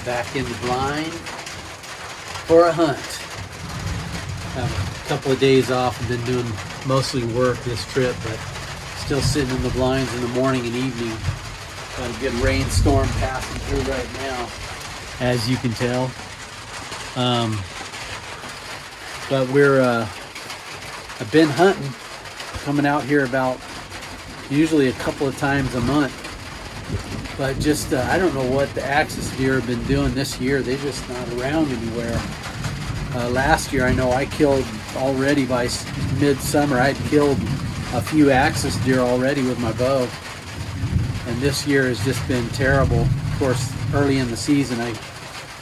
back in the blind for a hunt. Have a couple of days off. I've been doing mostly work this trip, but still sitting in the blinds in the morning and evening. Got a good rainstorm passing through right now, as you can tell. But I've been hunting, coming out here about usually a couple of times a month. But just, I don't know what the axis deer have been doing this year. They're just not around anywhere. Last year, I know I killed already by midsummer. I'd killed a few axis deer already with my bow. And this year has just been terrible. Of course, early in the season, I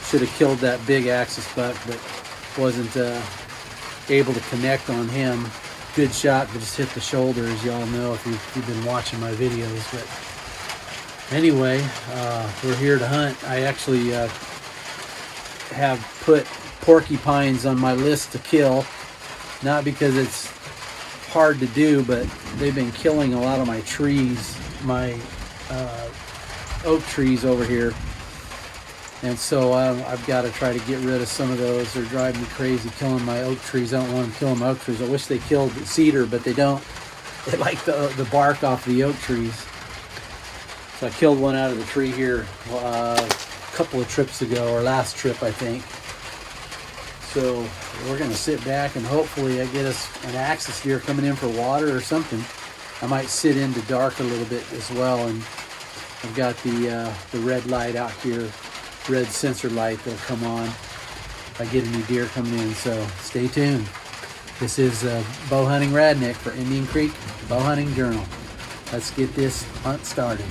should have killed that big axis buck, but wasn't able to connect on him. Good shot, but just hit the shoulder, as y'all know if you've been watching my videos. But anyway, we're here to hunt. I actually have put porcupines on my list to kill, not because it's hard to do, but they've been killing a lot of my trees, my oak trees over here. And so I've got to try to get rid of some of those. They're driving me crazy, killing my oak trees. I don't want them killing my oak trees. I wish they killed cedar, but they don't. They like the bark off the oak trees. So I killed one out of the tree here a couple of trips ago, or last trip, I think. So we're going to sit back and hopefully I get us an axis deer coming in for water or something. I might sit into dark a little bit as well. And I've got the red light out here. Red sensor light that'll come on if I get any deer coming in, so stay tuned. This is Bow Hunting Radnick for Indian Creek Bow Hunting Journal. Let's get this hunt started.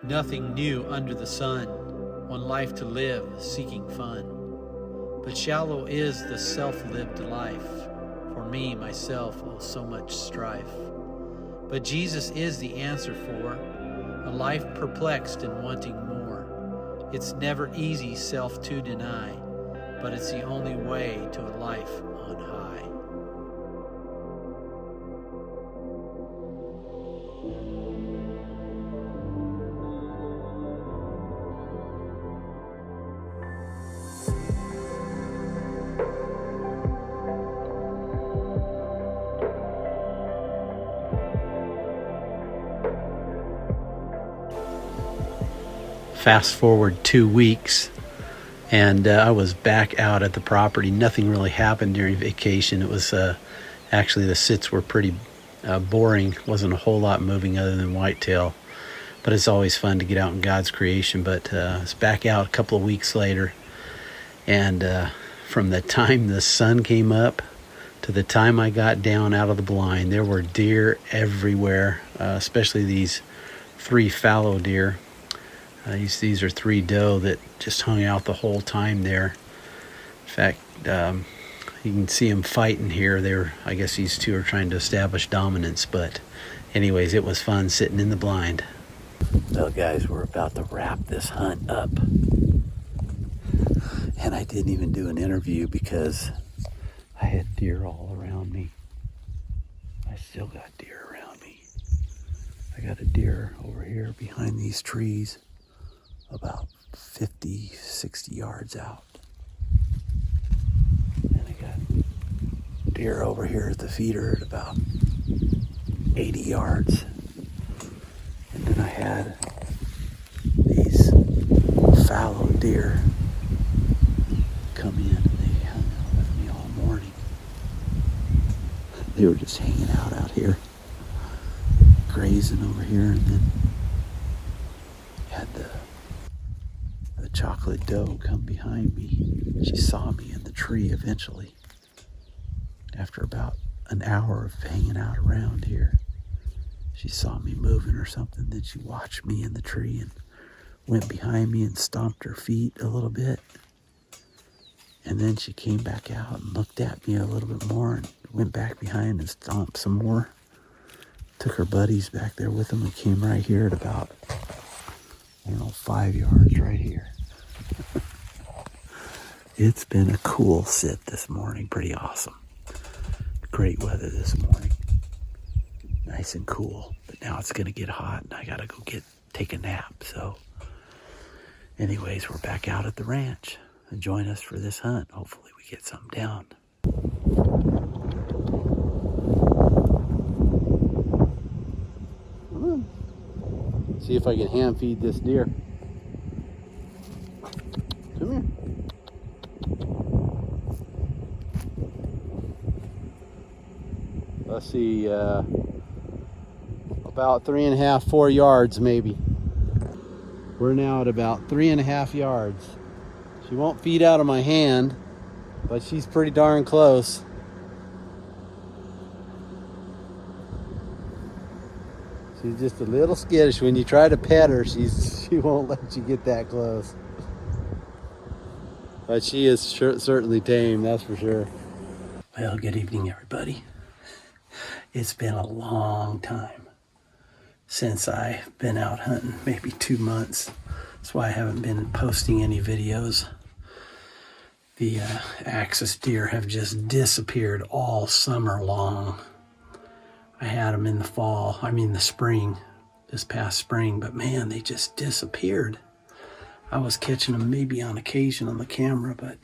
Nothing new under the sun, one life to live, seeking fun. But shallow is the self-lived life, for me, myself, oh so much strife. But Jesus is the answer for a life perplexed and wanting more. It's never easy self to deny, but it's the only way to a life on high. Fast forward 2 weeks, and I was back out at the property. Nothing really happened during vacation. It was actually the sits were pretty boring. Wasn't a whole lot moving other than whitetail, but it's always fun to get out in God's creation. But I was back out a couple of weeks later, and from the time the sun came up to the time I got down out of the blind, there were deer everywhere, especially these 3 fallow deer. These are 3 doe that just hung out the whole time there. In fact, you can see them fighting here. I guess these 2 are trying to establish dominance. But anyways, it was fun sitting in the blind. Well, guys, we're about to wrap this hunt up. And I didn't even do an interview because I had deer all around me. I still got deer around me. I got a deer over here behind these trees, about 50, 60 yards out. And I got deer over here at the feeder at about 80 yards. And then I had these fallow deer come in, and they hung out with me all morning. They were just hanging out here, grazing over here, and then had the chocolate doe come behind me. She saw me in the tree eventually. After about an hour of hanging out around here, she saw me moving or something. Then she watched me in the tree and went behind me and stomped her feet a little bit. And then she came back out and looked at me a little bit more and went back behind and stomped some more. Took her buddies back there with them and came right here at about, 5 yards right here. It's been a cool sit this morning. Pretty awesome. Great weather this morning. Nice and cool. But now it's going to get hot and I got to go take a nap. So Anyways, we're back out at the ranch. And join us for this hunt. Hopefully we get something down. See if I can hand feed this deer. Come here. Let's see, about 3.5, 4 yards maybe. We're now at about 3.5 yards. She won't feed out of my hand, but she's pretty darn close. She's just a little skittish. When you try to pet her, she won't let you get that close. But she is certainly tame, that's for sure. Well, good evening, everybody. It's been a long time since I've been out hunting, maybe 2 months. That's why I haven't been posting any videos. The axis deer have just disappeared all summer long. I had them in the fall, the spring, this past spring, but man, they just disappeared. I was catching them maybe on occasion on the camera, but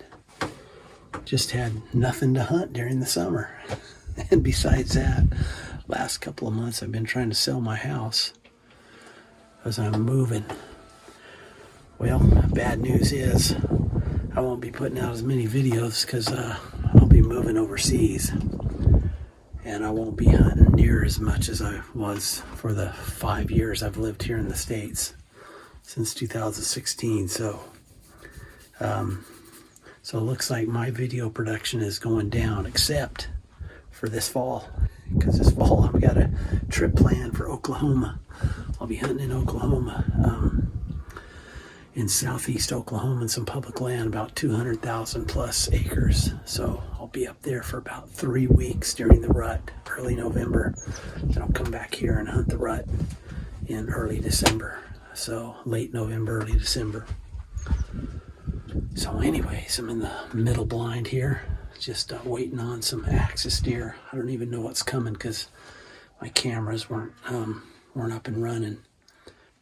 just had nothing to hunt during the summer. And besides that, last couple of months I've been trying to sell my house as I'm moving. Well, bad news is I won't be putting out as many videos because I'll be moving overseas. And I won't be hunting near as much as I was for the 5 years I've lived here in the States, since 2016. So it looks like my video production is going down, except for this fall, because this fall I've got a trip planned for Oklahoma. I'll be hunting in Oklahoma, in southeast Oklahoma, in some public land, about 200,000 plus acres. So I'll be up there for about 3 weeks during the rut, early November. Then I'll come back here and hunt the rut in early December. So late November, early December. So anyways, I'm in the middle blind here, just waiting on some axis deer. I don't even know what's coming because my cameras weren't up and running.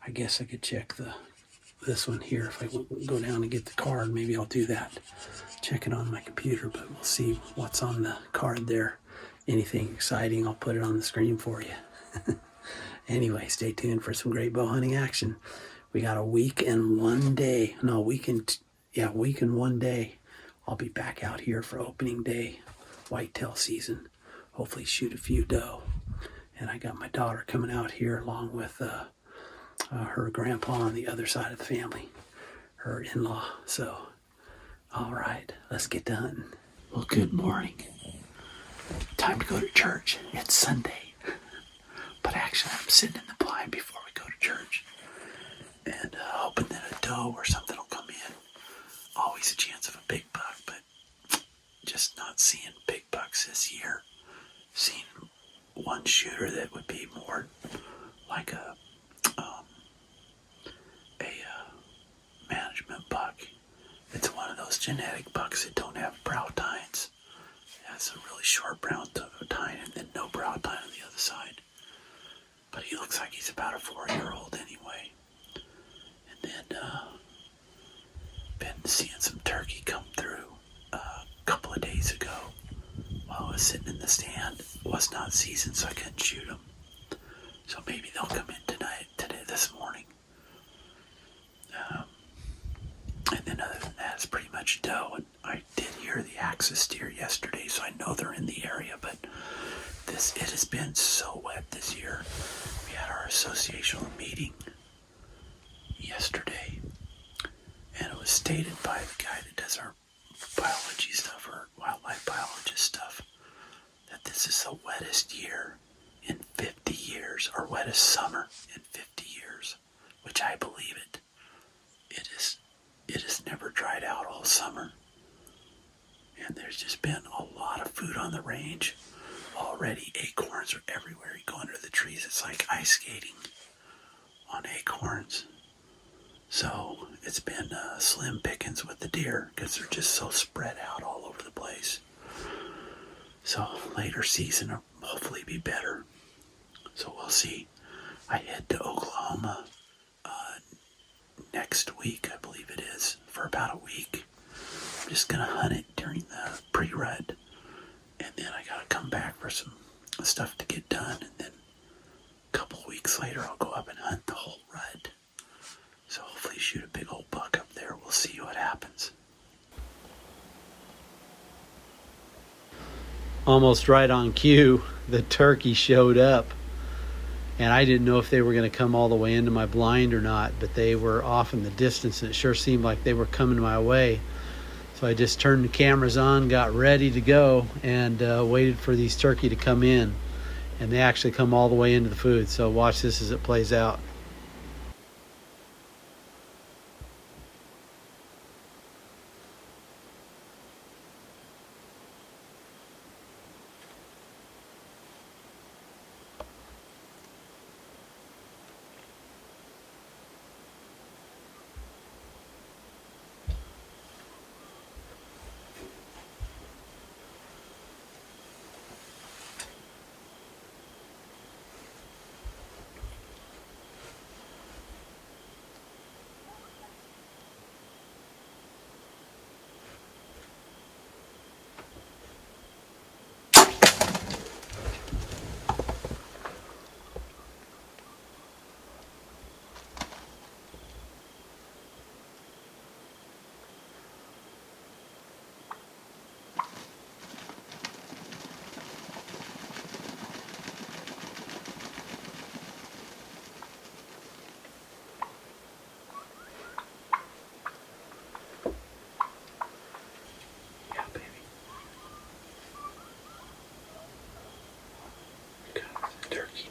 I guess I could check this one here. If I go down and get the card, maybe I'll do that. Check it on my computer, but we'll see what's on the card there. Anything exciting, I'll put it on the screen for you. Anyway, stay tuned for some great bow hunting action. We got a week and 1 day. No, week and 1 day. I'll be back out here for opening day, whitetail season. Hopefully shoot a few doe. And I got my daughter coming out here along with her grandpa on the other side of the family, her in-law. So, all right, let's get to hunting. Well, good morning. Time to go to church. It's Sunday. But actually, I'm sitting in the blind before we go to church and hoping that a doe or something will come in. Always a chance of a big buck, but just not seeing big bucks this year. Seen one shooter that would be more like a management buck. It's one of those genetic bucks that don't have brow tines. It has a really short brow tine and then no brow tine on the other side. But he looks like he's about a 4-year-old anyway. And then been seeing some turkey come through a couple of days ago while I was sitting in the stand. It was not seasoned, so I couldn't shoot them. So maybe they'll come in this morning. And then other than that, it's pretty much doe. And I did hear the axis deer yesterday, so I know they're in the area. But it has been so wet this year. We had our associational meeting yesterday, and it was stated by the guy that does our biology stuff, or wildlife biologist stuff, that this is the wettest year in 50 years, or wettest summer in 50 years, which I believe it. It has never dried out all summer. And there's just been a lot of food on the range. Already acorns are everywhere. You go under the trees, it's like ice skating on acorns. So it's been slim pickings with the deer because they're just so spread out all over the place. So later season will hopefully be better. So we'll see. I head to Oklahoma next week, I believe it is, for about a week. I'm just going to hunt it during the pre-rut, and then I got to come back for some stuff to get done, and then a couple weeks later I'll go up and hunt the whole rut. So hopefully shoot a big old buck up there. We'll see what happens. Almost right on cue, the turkey showed up. And I didn't know if they were going to come all the way into my blind or not, but they were off in the distance, and it sure seemed like they were coming my way. So I just turned the cameras on, got ready to go, and waited for these turkey to come in. And they actually come all the way into the food. So watch this as it plays out.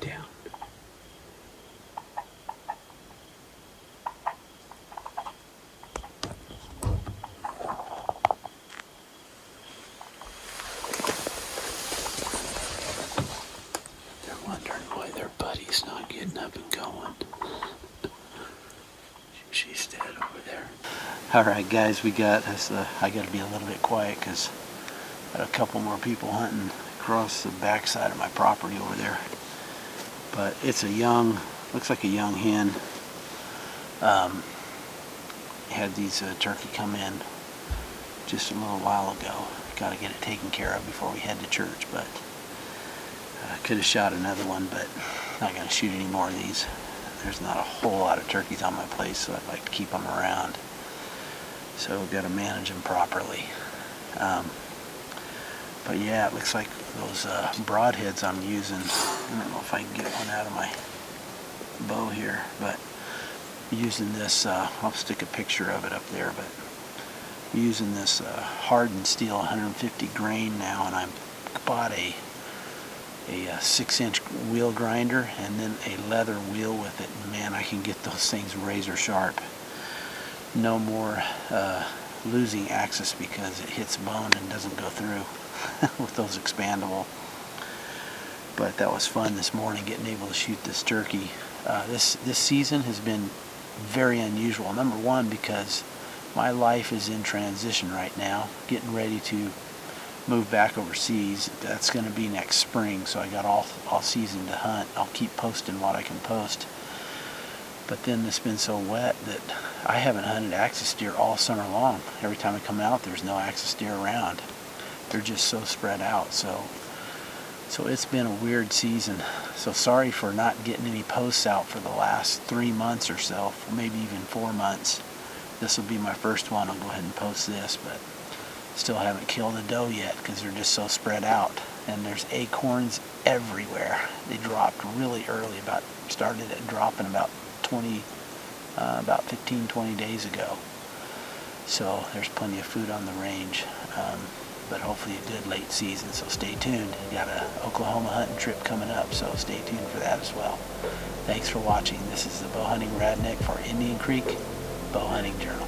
Down. They're wondering why their buddy's not getting up and going. She's dead over there. Alright guys, we got this. I got to be a little bit quiet because I got a couple more people hunting across the backside of my property over there. But it's a young, looks like a young hen. Had these turkey come in just a little while ago. Got to get it taken care of before we head to church, but I could have shot another one, but not going to shoot any more of these. There's not a whole lot of turkeys on my place, so I'd like to keep them around. So we've got to manage them properly. But yeah, it looks like those broadheads I'm using, I don't know if I can get one out of my bow here, but using this, I'll stick a picture of it up there, but I'm using this hardened steel 150 grain now, and I bought a 6-inch wheel grinder and then a leather wheel with it. Man, I can get those things razor sharp. No more losing axis because it hits bone and doesn't go through with those expandable. But that was fun this morning, getting able to shoot this turkey. This season has been very unusual. Number one, because my life is in transition right now, getting ready to move back overseas. That's going to be next spring, so I got all season to hunt. I'll keep posting what I can post. But then it's been so wet that I haven't hunted axis deer all summer long. Every time I come out, there's no axis deer around. They're just so spread out. So it's been a weird season. So sorry for not getting any posts out for the last 3 months or so, maybe even 4 months. This will be my first one. I'll go ahead and post this, but still haven't killed a doe yet because they're just so spread out. And there's acorns everywhere. They dropped really early. Started at dropping about 15-20 days ago. So there's plenty of food on the range. But hopefully a good late season, so stay tuned. Got a Oklahoma hunting trip coming up, so stay tuned for that as well. Thanks for watching. This is the Bow Hunting Radneck for Indian Creek Bow Hunting Journal.